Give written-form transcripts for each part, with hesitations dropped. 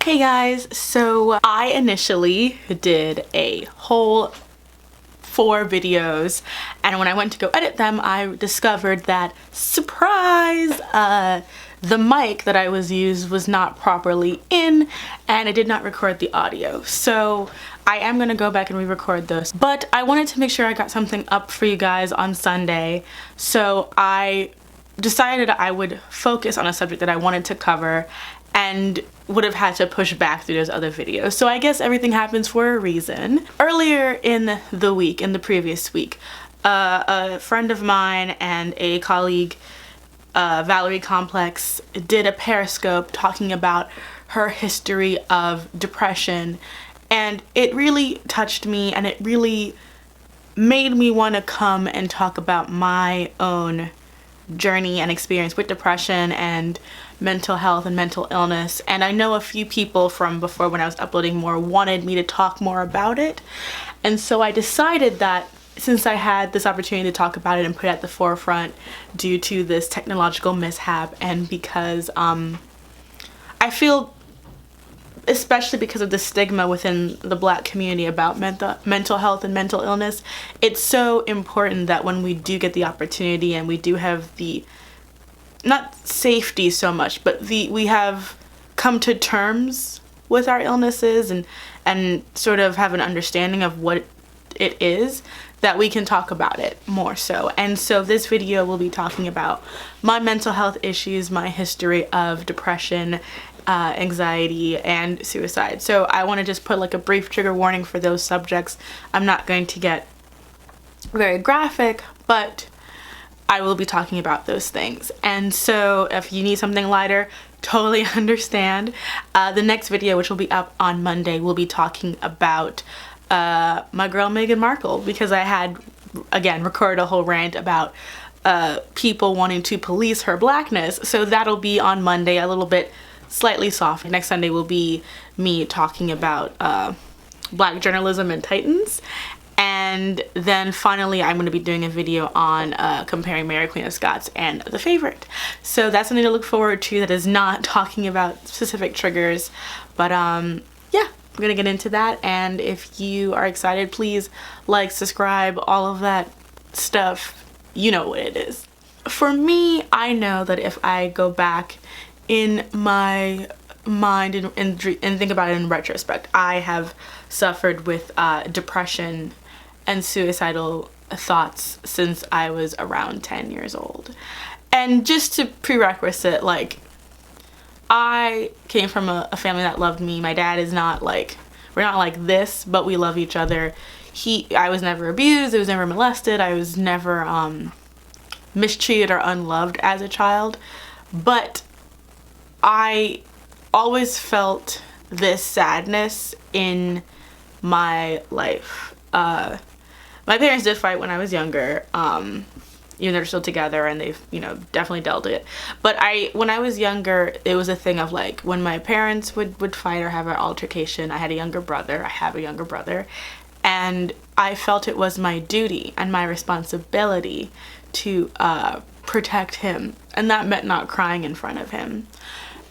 Hey guys, so I initially did a whole 4 videos, and when I went to go edit them, I discovered that, surprise, the mic that I used was not properly in, and it did not record the audio. So I am gonna go back and re-record those, but I wanted to make sure I got something up for you guys on Sunday, so I decided I would focus on a subject that I wanted to cover and would have had to push back through those other videos. So I guess everything happens for a reason. Earlier in the previous week, a friend of mine and a colleague, Valerie Complex, did a Periscope talking about her history of depression, and it really touched me, and it really made me want to come and talk about my own journey and experience with depression and mental health and mental illness. And I know a few people from before, when I was uploading more, wanted me to talk more about it, and so I decided that since I had this opportunity to talk about it and put it at the forefront due to this technological mishap, and because I feel, especially because of the stigma within the Black community about mental health and mental illness, it's so important that when we do get the opportunity and we do have the, not safety so much, but we have come to terms with our illnesses and sort of have an understanding of what it is, that we can talk about it more so. And so this video will be talking about my mental health issues, my history of depression, anxiety, and suicide. So I want to just put like a brief trigger warning for those subjects. I'm not going to get very graphic, but I will be talking about those things. And so if you need something lighter, totally understand. The next video, which will be up on Monday, will be talking about my girl Markle, because I had, again, recorded a whole rant about people wanting to police her blackness. So that'll be on Monday, a little bit slightly soft. Next Sunday will be me talking about Black journalism and Titans. And then finally, I'm going to be doing a video on comparing Mary Queen of Scots and The Favorite. So that's something to look forward to that is not talking about specific triggers. But yeah, we're going to get into that. And if you are excited, please like, subscribe, all of that stuff. You know what it is. For me, I know that if I go back in my mind and think about it in retrospect, I have suffered with depression and suicidal thoughts since I was around 10 years old. And just to prerequisite, like, I came from a family that loved me. My dad is not like, we're not like this, but we love each other. I was never abused, I was never molested, I was never mistreated or unloved as a child, but I always felt this sadness in my life. My parents did fight when I was younger, even though they're still together and they've, definitely dealt it. But when I was younger, it was a thing of like, when my parents would fight or have an altercation, I have a younger brother, and I felt it was my duty and my responsibility to protect him, and that meant not crying in front of him.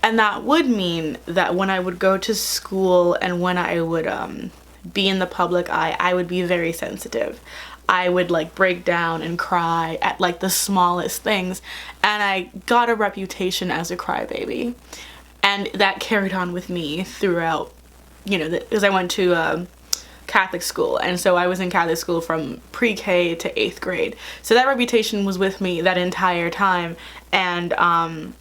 And that would mean that when I would go to school and when I would be in the public eye, I would be very sensitive. I would like break down and cry at like the smallest things, and I got a reputation as a crybaby, and that carried on with me throughout, because I went to Catholic school, and so I was in Catholic school from pre-K to 8th grade. So that reputation was with me that entire time, and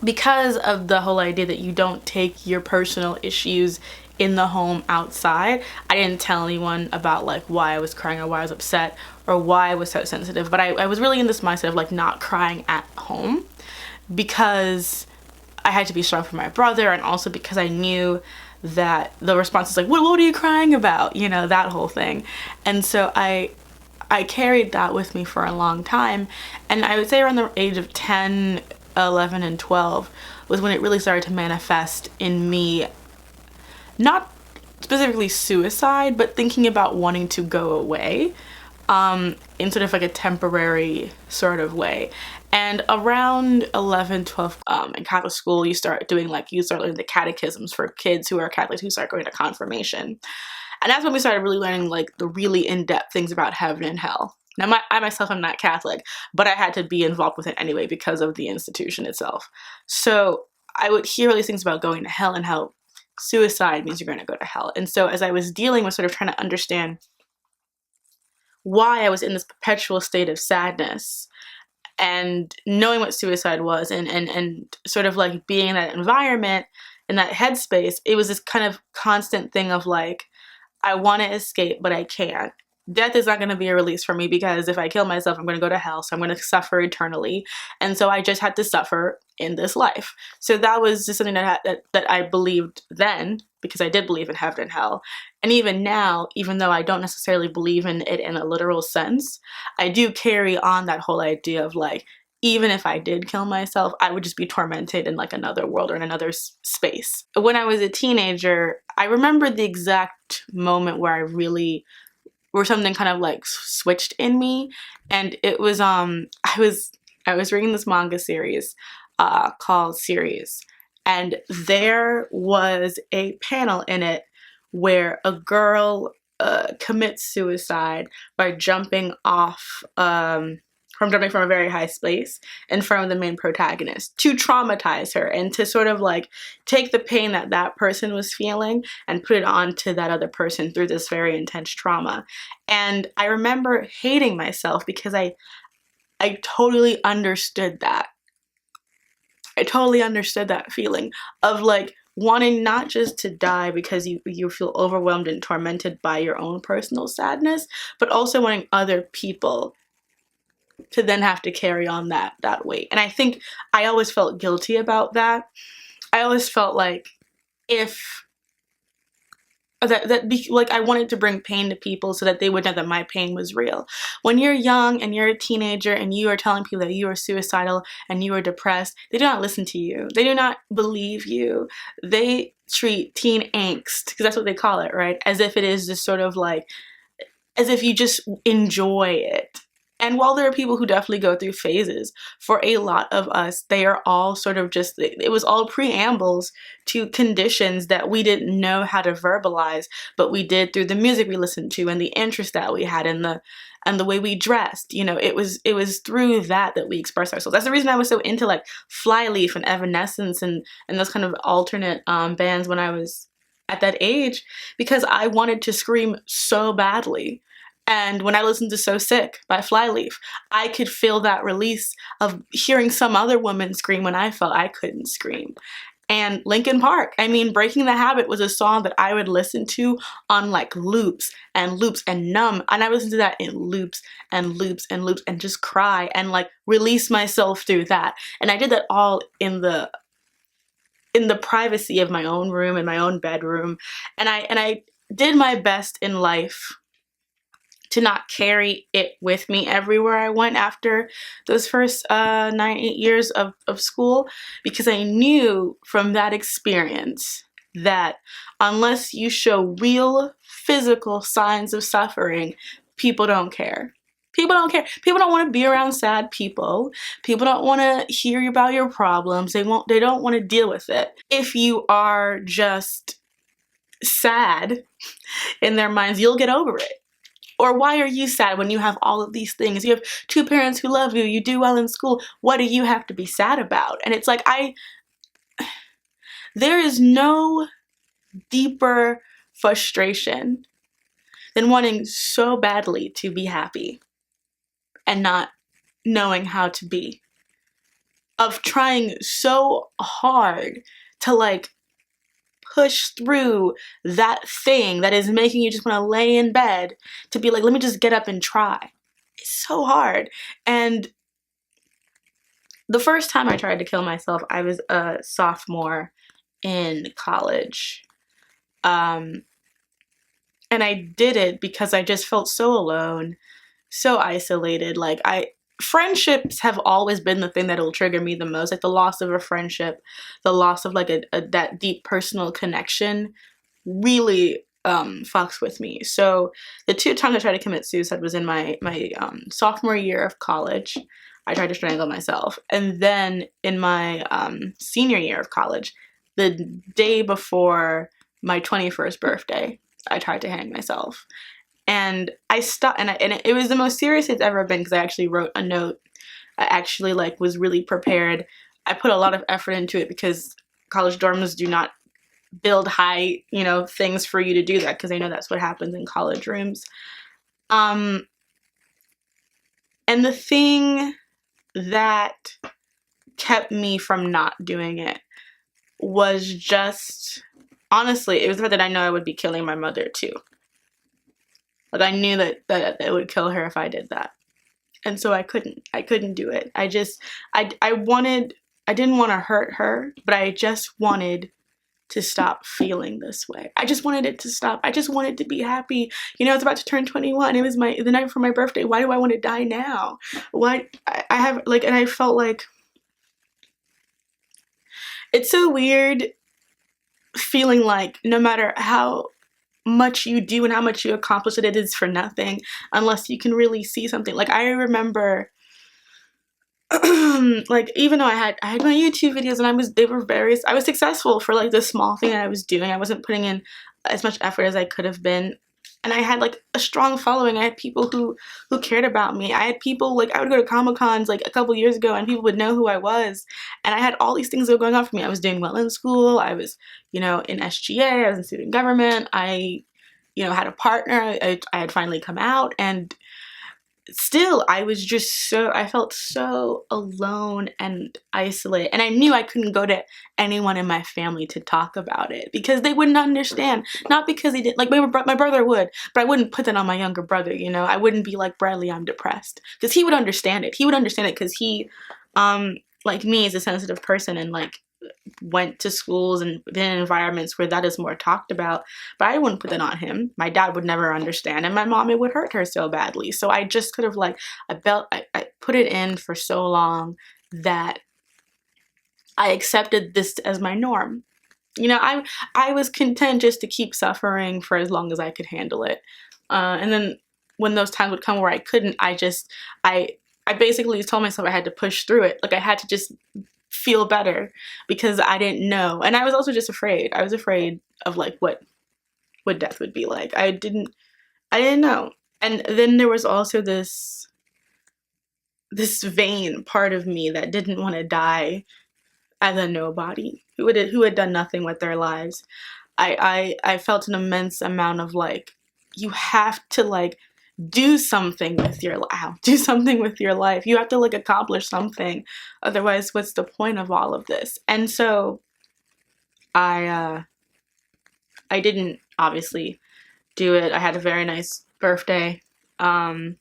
because of the whole idea that you don't take your personal issues in the home outside, I didn't tell anyone about like why I was crying or why I was upset or why I was so sensitive. But I was really in this mindset of like not crying at home, because I had to be strong for my brother, and also because I knew that the response is like, what are you crying about? That whole thing. And so I carried that with me for a long time, and I would say around the age of 10, 11, and 12 was when it really started to manifest in me, not specifically suicide, but thinking about wanting to go away. in sort of like a temporary sort of way. And around 11, 12, in Catholic school, you start learning the catechisms for kids who are Catholics who start going to confirmation. And that's when we started really learning like the really in-depth things about heaven and hell. Now, I myself am not Catholic, but I had to be involved with it anyway because of the institution itself. So I would hear all these things about going to hell and how suicide means you're going to go to hell. And so as I was dealing with sort of trying to understand why I was in this perpetual state of sadness and knowing what suicide was and sort of like being in that environment, in that headspace, it was this kind of constant thing of like, I want to escape, but I can't. Death is not going to be a release for me because if I kill myself, I'm going to go to hell, so I'm going to suffer eternally. And so I just had to suffer in this life. So that was just something that I believed then, because I did believe in heaven and hell. And even now, even though I don't necessarily believe in it in a literal sense, I do carry on that whole idea of like, even if I did kill myself, I would just be tormented in like another world or in another space. When I was a teenager, I remember the exact moment where something kind of like switched in me, and it was I was reading this manga series called Series, and there was a panel in it where a girl commits suicide by jumping from a very high space in front of the main protagonist to traumatize her and to sort of like take the pain that that person was feeling and put it onto that other person through this very intense trauma. And I remember hating myself because I totally understood that. I totally understood that feeling of like wanting not just to die because you feel overwhelmed and tormented by your own personal sadness, but also wanting other people to then have to carry on that weight. And I think I always felt guilty about that. I always felt like like I wanted to bring pain to people so that they would know that my pain was real. When you're young and you're a teenager and you are telling people that you are suicidal and you are depressed, they do not listen to you. They do not believe you. They treat teen angst, because that's what they call it, right? As if it is just sort of like, as if you just enjoy it. And while there are people who definitely go through phases, for a lot of us, they are all sort of just, it was all preambles to conditions that we didn't know how to verbalize, but we did through the music we listened to and the interest that we had and the way we dressed. You know, it was through that we expressed ourselves. That's the reason I was so into like Flyleaf and Evanescence and those kind of alternate bands when I was at that age, because I wanted to scream so badly. And when I listened to So Sick by Flyleaf, I could feel that release of hearing some other woman scream when I felt I couldn't scream. And Linkin Park, I mean, Breaking the Habit was a song that I would listen to on like loops and Numb. And I would listen to that in loops and loops and loops and just cry and like release myself through that. And I did that all in the privacy of my own room, in my own bedroom. And I did my best in life to not carry it with me everywhere I went after those first 8 years of school, because I knew from that experience that unless you show real physical signs of suffering, people don't care. People don't care. People don't want to be around sad people. People don't want to hear about your problems. They don't want to deal with it. If you are just sad in their minds, you'll get over it. Or why are you sad when you have all of these things? You have 2 parents who love you, you do well in school. What do you have to be sad about? And it's like, there is no deeper frustration than wanting so badly to be happy and not knowing how to be. Of trying so hard to like push through that thing that is making you just want to lay in bed to be like, let me just get up and try. It's so hard. And the first time I tried to kill myself, I was a sophomore in college. And I did it because I just felt so alone, so isolated. Like friendships have always been the thing that will trigger me the most, like the loss of a friendship, the loss of like that deep personal connection really fucks with me. So the 2 times I tried to commit suicide was in my sophomore year of college. I tried to strangle myself. And then in my senior year of college, the day before my 21st birthday, I tried to hang myself. And I stopped, and it was the most serious it's ever been, because I actually wrote a note. I actually like was really prepared. I put a lot of effort into it, because college dorms do not build high, you know, things for you to do that, because I know that's what happens in college rooms. And the thing that kept me from not doing it was just, honestly, it was the fact that I know I would be killing my mother too. Like, I knew that it would kill her if I did that. And so I couldn't do it. I didn't want to hurt her, but I just wanted to stop feeling this way. I just wanted it to stop. I just wanted to be happy. You know, it's about to turn 21. It was the night before my birthday. Why do I want to die now? Why I have like, and I felt like it's so weird feeling like no matter how much you do and how much you accomplish, it is for nothing unless you can really see something. Like, I remember like, even though I had my YouTube videos and I was successful for like the small thing that I was doing. I wasn't putting in as much effort as I could have been. And I had like a strong following. I had people who cared about me. I had people, like, I would go to Comic-Cons like a couple years ago and people would know who I was. And I had all these things that were going on for me. I was doing well in school. I was, you know, in SGA. I was in student government. I, you know, had a partner. I had finally come out, and still I felt so alone and isolated, and I knew I couldn't go to anyone in my family to talk about it because they wouldn't understand. Not because they didn't, like, my brother would, but I wouldn't put that on my younger brother, you know. I wouldn't be like, Bradley, I'm depressed, because he would understand it. He would understand it because he, like me, is a sensitive person, and like went to schools and been in environments where that is more talked about, but I wouldn't put that on him. My dad would never understand, and my mom, it would hurt her so badly. So I just could have, like, I put it in for so long that I accepted this as my norm. You know, I was content just to keep suffering for as long as I could handle it. And then when those times would come where I couldn't, I basically told myself I had to push through it. Like, I had to just feel better, because I didn't know. And I was also just afraid. I was afraid of like what death would be like. I didn't know. And then there was also this vain part of me that didn't want to die as a nobody who had done nothing with their lives. I felt an immense amount of like, you have to like do something with your life. Do something with your life. You have to like accomplish something. Otherwise, what's the point of all of this? And so I didn't obviously do it. I had a very nice birthday. I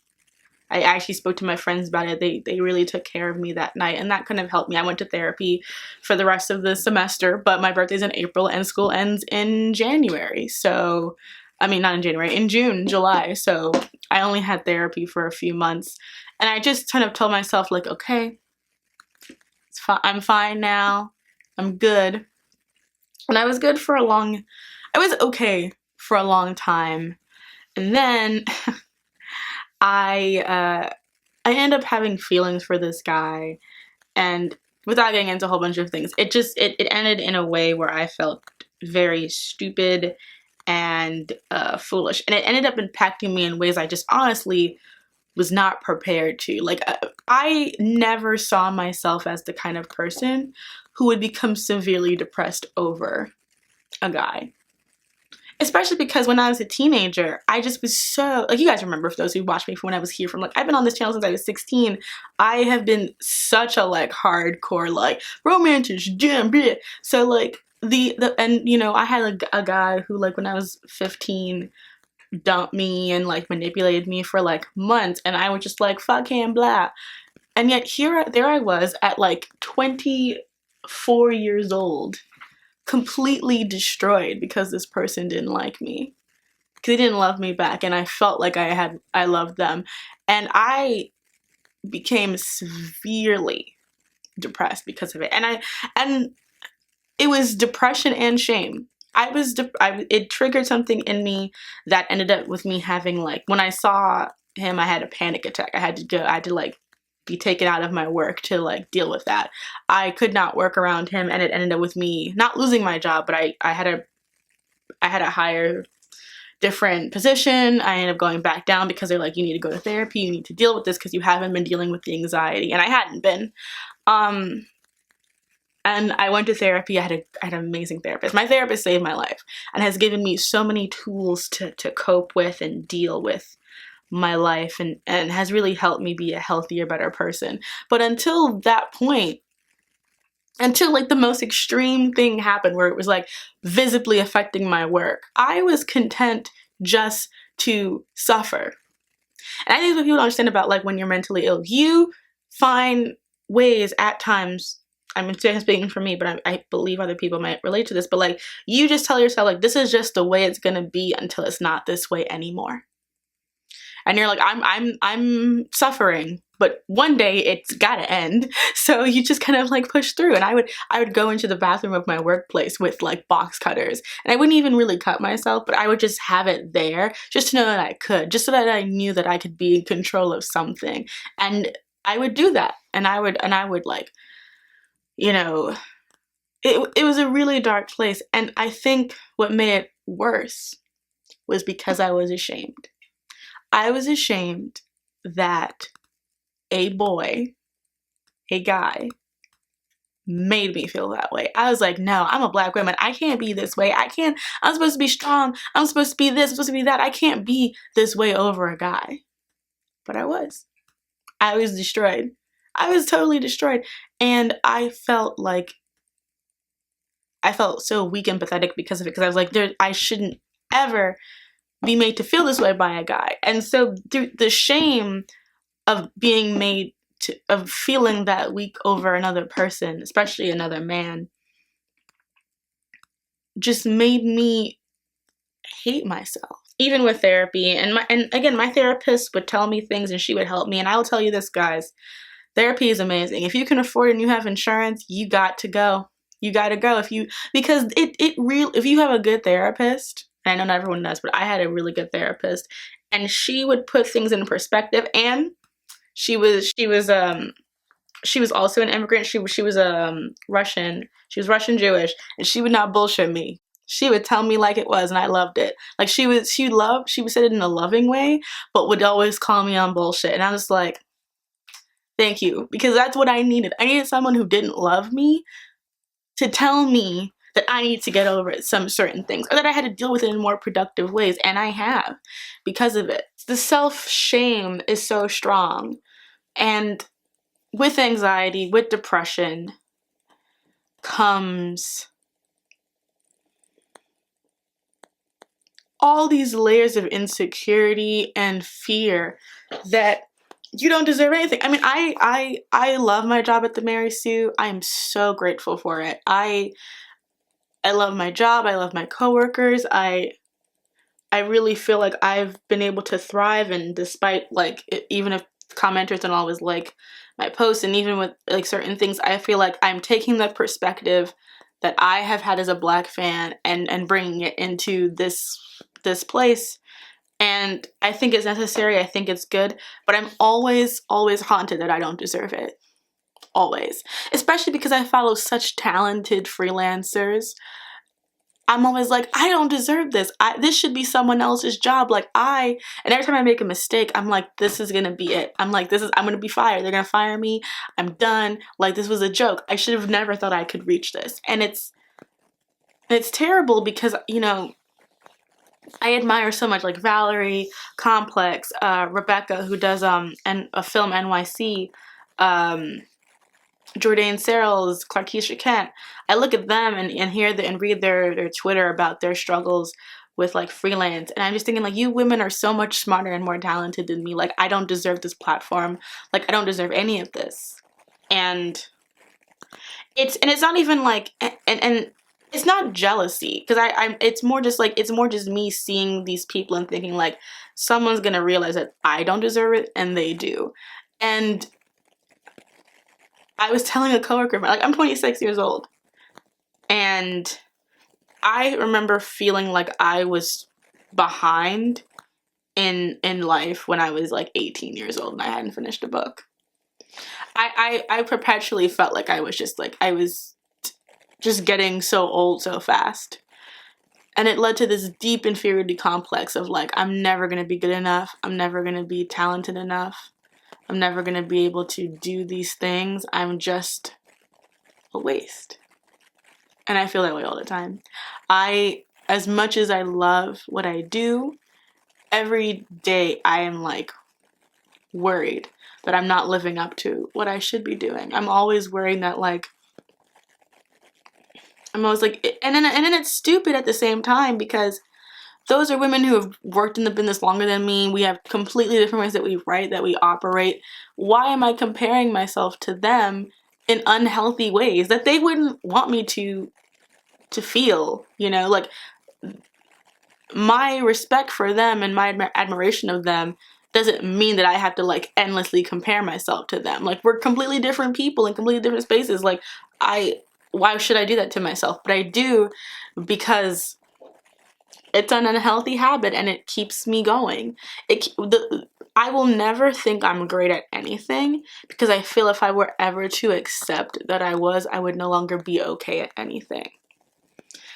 actually spoke to my friends about it. They really took care of me that night, and that kind of helped me. I went to therapy for the rest of the semester, but my birthday's in April and school ends in January. So, I mean, not in January, in June, July. So I only had therapy for a few months, and I just kind of told myself like, okay, it's fine. I'm fine now. I'm good. And I was okay for a long time. And then I ended up having feelings for this guy, and without getting into a whole bunch of things, it ended in a way where I felt very stupid and foolish, and it ended up impacting me in ways I just honestly was not prepared to. Like, I never saw myself as the kind of person who would become severely depressed over a guy. Especially because when I was a teenager, I just was so, like, you guys remember, for those who watched me from when I was here, from like, I've been on this channel since I was 16. I have been such a like hardcore like romantic gem. So like and you know, I had a guy who, like, when I was 15, dumped me and like manipulated me for like months, and I was just like, fuck him, blah. And yet there I was at like 24 years old, completely destroyed because this person didn't like me, because they didn't love me back, and I felt like I loved them, and I became severely depressed because of it. And it was depression and shame. it triggered something in me that ended up with me having, like, when I saw him, I had a panic attack. I had to like be taken out of my work to like deal with that. I could not work around him, and it ended up with me not losing my job, but I had a higher different position. I ended up going back down because they're like, you need to go to therapy, you need to deal with this because you haven't been dealing with the anxiety, and I hadn't been. And I went to therapy. I had an amazing therapist. My therapist saved my life and has given me so many tools to cope with and deal with my life, and has really helped me be a healthier, better person. But until that point, until like the most extreme thing happened where it was like visibly affecting my work, I was content just to suffer. And I think what people don't understand about like when you're mentally ill, you find ways at times, I'm speaking for me, but I believe other people might relate to this, but like you just tell yourself like, this is just the way it's gonna be until it's not this way anymore. And you're like, I'm suffering, but one day it's gotta end. So you just kind of like push through. And I would go into the bathroom of my workplace with like box cutters, and I wouldn't even really cut myself, but I would just have it there just to know that I could, just so that I knew that I could be in control of something. And I would do that. And I would like, you know, it was a really dark place. And I think what made it worse was because I was ashamed. I was ashamed that a boy, a guy, made me feel that way. I was like, no, I'm a black woman. I can't be this way. I'm supposed to be strong. I'm supposed to be this, I'm supposed to be that. I can't be this way over a guy. But I was. I was destroyed. I was totally destroyed. And I felt so weak and pathetic because of it. Because I was like, I shouldn't ever be made to feel this way by a guy. And so the shame of being made of feeling that weak over another person, especially another man, just made me hate myself. Even with therapy, and again, my therapist would tell me things and she would help me. And I will tell you this, guys, therapy is amazing. If you can afford it and you have insurance, you got to go. You got to go. Because if you have a good therapist, I know not everyone does, but I had a really good therapist, and she would put things in perspective. And she was also an immigrant. She was Russian. She was Russian Jewish, and she would not bullshit me. She would tell me like it was, and I loved it. Like she would say it in a loving way, but would always call me on bullshit. And I was like, thank you, because that's what I needed. I needed someone who didn't love me to tell me that I need to get over some certain things, or that I had to deal with it in more productive ways, and I have because of it. The self-shame is so strong, and with anxiety, with depression, comes all these layers of insecurity and fear that you don't deserve anything. I mean, I love my job at the Mary Sue. I am so grateful for it. I love my job. I love my coworkers. I really feel like I've been able to thrive, and despite like even if commenters don't always like my posts, and even with like certain things, I feel like I'm taking the perspective that I have had as a black fan and bringing it into this place. And I think it's necessary. I think it's good, but I'm always haunted that I don't deserve it. Always. Especially because I follow such talented freelancers. I'm always like, I don't deserve this. This should be someone else's job. And every time I make a mistake, I'm like, this is gonna be it. I'm gonna be fired. They're gonna fire me. I'm done. Like, this was a joke. I should have never thought I could reach this. And it's terrible because, you know, I admire so much like Valerie Complex, Rebecca, who does and a film NYC, Jordan Searles, Clarkeisha Kent. I look at them and hear and read their Twitter about their struggles with like freelance, and I'm just thinking like, you women are so much smarter and more talented than me. Like, I don't deserve this platform. Like, I don't deserve any of this. And it's not even like and it's not jealousy, because it's more just me seeing these people and thinking like, someone's gonna realize that I don't deserve it, and they do. And I was telling a coworker, like, I'm 26 years old, and I remember feeling like I was behind in life when I was like 18 years old and I hadn't finished a book. I perpetually felt like I was just getting so old so fast. And it led to this deep inferiority complex of like, I'm never going to be good enough. I'm never going to be talented enough. I'm never going to be able to do these things. I'm just a waste. And I feel that way all the time. As much as I love what I do, every day I am like worried that I'm not living up to what I should be doing. I'm always worrying that like, I'm always like, and then it's stupid at the same time because those are women who have worked in the business longer than me. We have completely different ways that we write, that we operate. Why am I comparing myself to them in unhealthy ways that they wouldn't want me to feel, you know? Like, my respect for them and my admiration of them doesn't mean that I have to like endlessly compare myself to them. Like, we're completely different people in completely different spaces. Like, why should I do that to myself? But I do because it's an unhealthy habit and it keeps me going. I will never think I'm great at anything because I feel if I were ever to accept that I would no longer be okay at anything.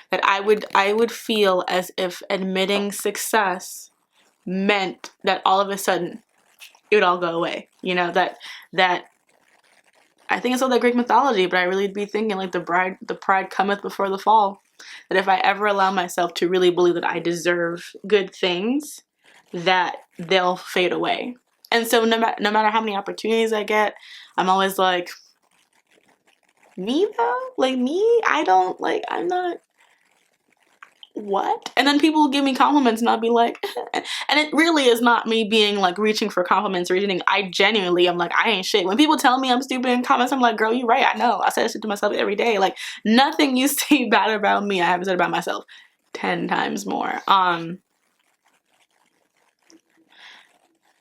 That I would feel as if admitting success meant that all of a sudden it would all go away. You know, that I think it's all that Greek mythology, but I really be thinking like the pride cometh before the fall. That if I ever allow myself to really believe that I deserve good things, that they'll fade away. And so no matter how many opportunities I get, I'm always like, me though? Like me? I'm not, what? And then people will give me compliments and I'll be like, and it really is not me being like reaching for compliments or anything. I genuinely am like, I ain't shit. When people tell me I'm stupid in comments, I'm like, girl, you right. I know. I say that shit to myself every day. Like, nothing you say bad about me, I haven't said about myself 10 times more. And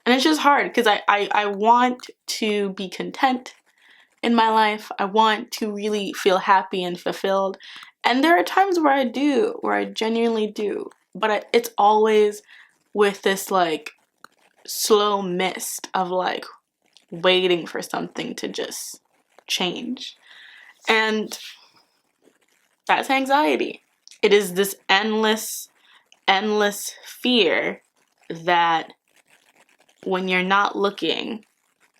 it's just hard because I want to be content in my life. I want to really feel happy and fulfilled. And there are times where I genuinely do. But it's always with this like slow mist of like waiting for something to just change. And that's anxiety. It is this endless fear that when you're not looking,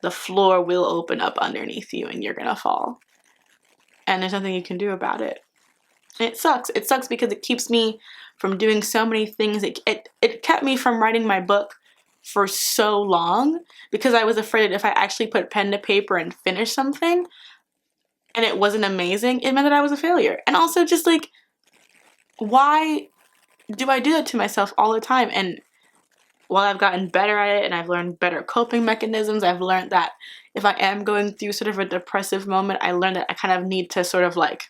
the floor will open up underneath you and you're gonna fall. And there's nothing you can do about it. And it sucks. It sucks because it keeps me from doing so many things. It kept me from writing my book for so long because I was afraid that if I actually put pen to paper and finished something and it wasn't amazing, it meant that I was a failure. And also just like, why do I do that to myself all the time? And while I've gotten better at it and I've learned better coping mechanisms, I've learned that if I am going through sort of a depressive moment, I learned that I kind of need to sort of like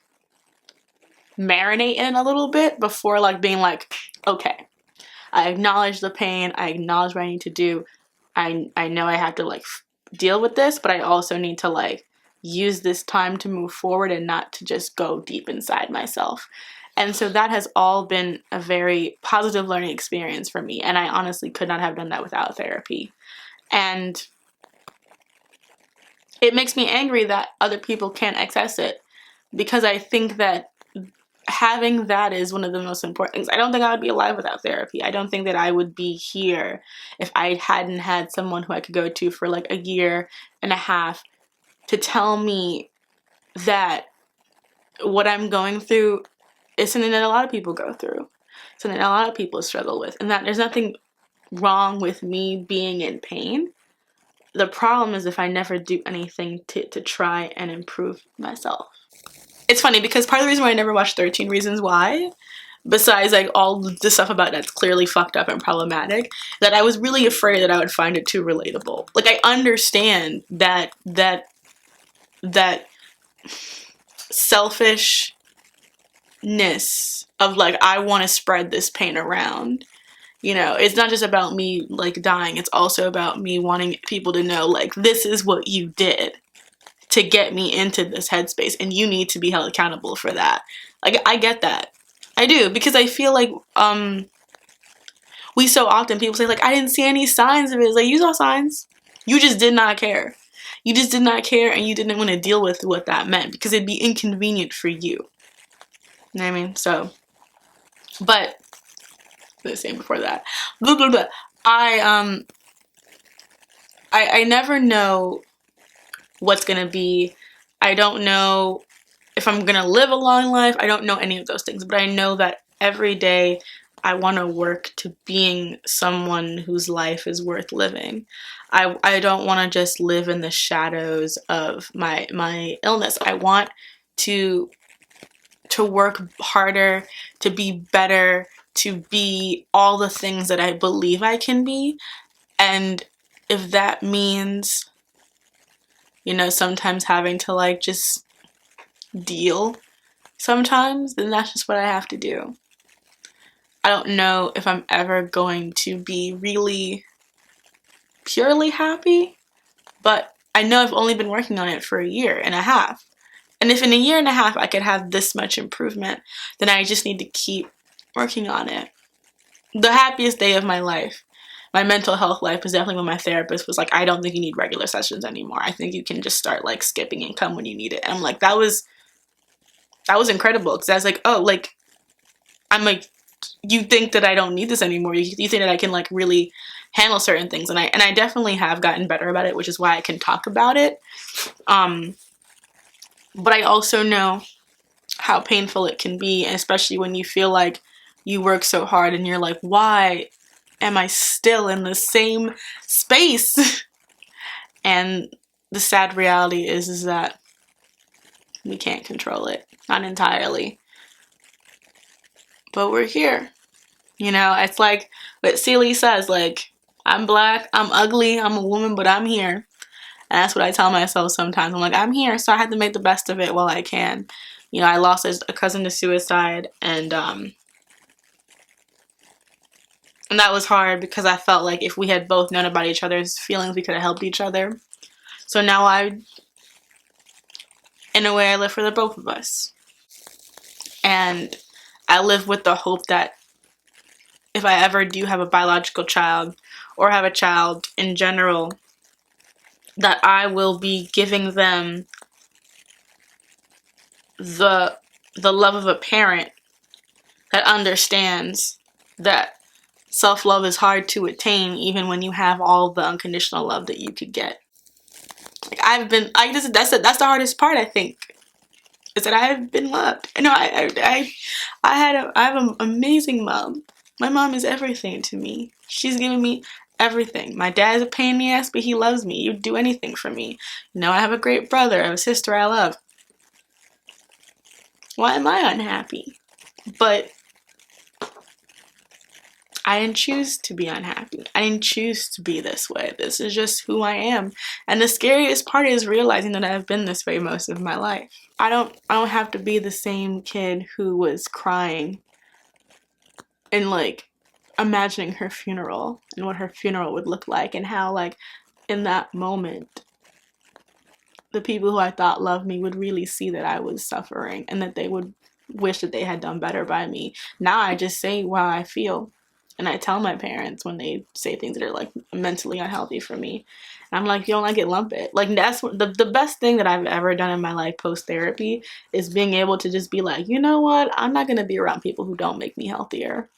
marinate in a little bit before like being like, okay, I acknowledge the pain, I acknowledge what I need to do, I know I have to like deal with this, but I also need to like use this time to move forward and not to just go deep inside myself. And so that has all been a very positive learning experience for me, and I honestly could not have done that without therapy. And it makes me angry that other people can't access it because I think that having that is one of the most important things. I don't think I would be alive without therapy. I don't think that I would be here if I hadn't had someone who I could go to for like a year and a half to tell me that what I'm going through is something that a lot of people go through, something that a lot of people struggle with, and that there's nothing wrong with me being in pain. The problem is if I never do anything to try and improve myself. It's funny because part of the reason why I never watched 13 Reasons Why, besides like all the stuff about that's clearly fucked up and problematic, that I was really afraid that I would find it too relatable. Like, I understand that selfishness of like, I want to spread this pain around. You know, it's not just about me like dying, it's also about me wanting people to know like, this is what you did to get me into this headspace and you need to be held accountable for that. Like, I get that. I do, because I feel like we so often, people say like, I didn't see any signs of it. It's like, you saw signs. You just did not care. You just did not care, and you didn't want to deal with what that meant because it'd be inconvenient for you. You know what I mean? So, but the same before that. Blah, blah, blah. I never know what's gonna be. I don't know if I'm gonna live a long life. I don't know any of those things, but I know that every day I want to work to being someone whose life is worth living. I don't want to just live in the shadows of my illness. I want to work harder, to be better, to be all the things that I believe I can be. And if that means, you know, sometimes having to like just deal sometimes, then that's just what I have to do. I don't know if I'm ever going to be really purely happy, but I know I've only been working on it for 1.5 years. And if in 1.5 years I could have this much improvement, then I just need to keep working on it. The happiest day of my life, my mental health life, was definitely when my therapist was like, I don't think you need regular sessions anymore. I think you can just start like skipping and come when you need it. And I'm like, that was incredible, because I was like, oh, like, I'm like, you think that I don't need this anymore. You think that I can like really handle certain things. And I definitely have gotten better about it, which is why I can talk about it. But I also know how painful it can be, especially when you feel like you work so hard and you're like, why am I still in the same space? And the sad reality is that we can't control it. Not entirely. But we're here. You know, it's like what Celie says, like, I'm black, I'm ugly, I'm a woman, but I'm here. And that's what I tell myself sometimes. I'm like, I'm here, so I have to make the best of it while I can. You know, I lost a cousin to suicide, and that was hard because I felt like if we had both known about each other's feelings, we could have helped each other. So now in a way, I live for the both of us. And I live with the hope that if I ever do have a biological child, or have a child in general, that I will be giving them the love of a parent that understands that self-love is hard to attain, even when you have all the unconditional love that you could get. Like, that's the hardest part, I think, is that I've been loved. I know I have an amazing mom. My mom is everything to me. She's given me everything. My dad's a pain in the ass, but he loves me. He'd do anything for me. You know, I have a great brother. I have a sister I love. Why am I unhappy? But I didn't choose to be unhappy. I didn't choose to be this way. This is just who I am. And the scariest part is realizing that I've been this way most of my life. I don't have to be the same kid who was crying and like imagining her funeral and what her funeral would look like, and how like in that moment the people who I thought loved me would really see that I was suffering, and that they would wish that they had done better by me. Now I just say how I feel, and I tell my parents when they say things that are like mentally unhealthy for me. And I'm like, you don't like it, lump it. Like, that's the best thing that I've ever done in my life post therapy, is being able to just be like, you know what, I'm not gonna be around people who don't make me healthier.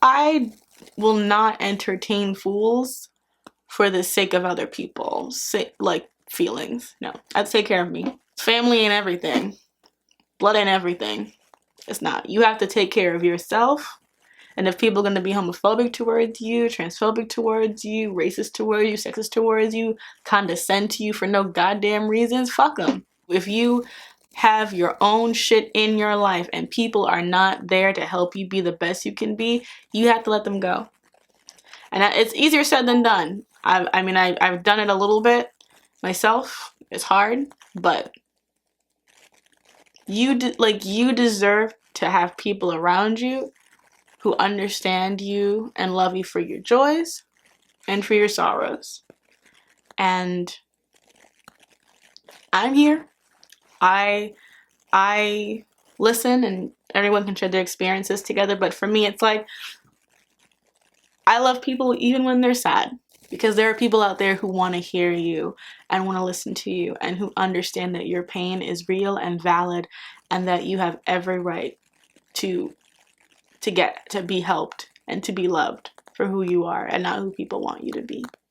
I will not entertain fools for the sake of other people's like feelings. No, I take care of me. Family and everything, blood and everything. It's not. You have to take care of yourself. And if people are going to be homophobic towards you, transphobic towards you, racist towards you, sexist towards you, condescend to you for no goddamn reasons, fuck them. If you have your own shit in your life and people are not there to help you be the best you can be, you have to let them go. And it's easier said than done. I've done it a little bit myself. It's hard, but you deserve to have people around you who understand you and love you for your joys and for your sorrows. And I'm here. I listen and everyone can share their experiences together. But for me, it's like, I love people even when they're sad, because there are people out there who want to hear you and want to listen to you and who understand that your pain is real and valid and that you have every right to be helped and to be loved for who you are and not who people want you to be.